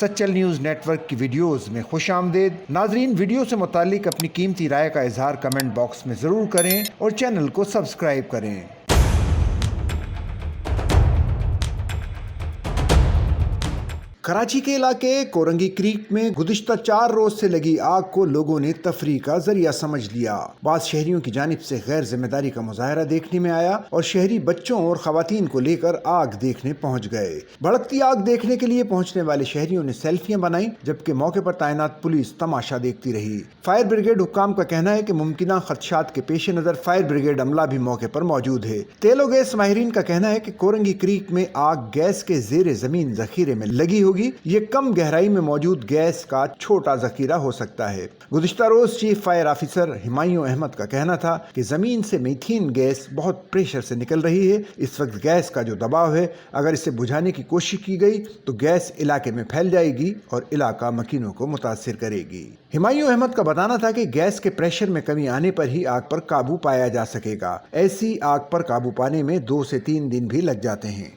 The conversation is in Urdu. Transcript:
سچل نیوز نیٹ ورک کی ویڈیوز میں خوش آمدید۔ ناظرین، ویڈیو سے متعلق اپنی قیمتی رائے کا اظہار کمنٹ باکس میں ضرور کریں اور چینل کو سبسکرائب کریں۔ کراچی کے علاقے کورنگی کریک میں گزشتہ 4 روز سے لگی آگ کو لوگوں نے تفریح کا ذریعہ سمجھ لیا۔ بعض شہریوں کی جانب سے غیر ذمہ داری کا مظاہرہ دیکھنے میں آیا اور شہری بچوں اور خواتین کو لے کر آگ دیکھنے پہنچ گئے۔ بھڑکتی آگ دیکھنے کے لیے پہنچنے والے شہریوں نے سیلفیاں بنائیں، جبکہ موقع پر تعینات پولیس تماشا دیکھتی رہی۔ فائر بریگیڈ حکام کا کہنا ہے کہ ممکنہ خدشات کے پیش نظر فائر بریگیڈ عملہ بھی موقع پر موجود ہے۔ تیل و گیس ماہرین کا کہنا ہے کہ کورنگی کریک میں آگ گیس کے زیر زمین ذخیرے میں لگی ہوگی۔ یہ کم گہرائی میں موجود گیس کا چھوٹا ذخیرہ ہو سکتا ہے۔ گزشتہ روز chief fire officer Humayun Ahmed کا کہنا تھا کہ زمین سے میتھین گیس بہت پریشر سے نکل رہی ہے۔ اس وقت گیس کا جو دباؤ ہے، اگر اسے بجھانے کی کوشش کی گئی تو گیس علاقے میں پھیل جائے گی اور علاقہ مکینوں کو متاثر کرے گی۔ ہمایوں احمد کا بتانا تھا کہ گیس کے پریشر میں کمی آنے پر ہی آگ پر قابو پایا جا سکے گا۔ ایسی آگ پر قابو پانے میں 2 سے 3 دن بھی لگ جاتے ہیں۔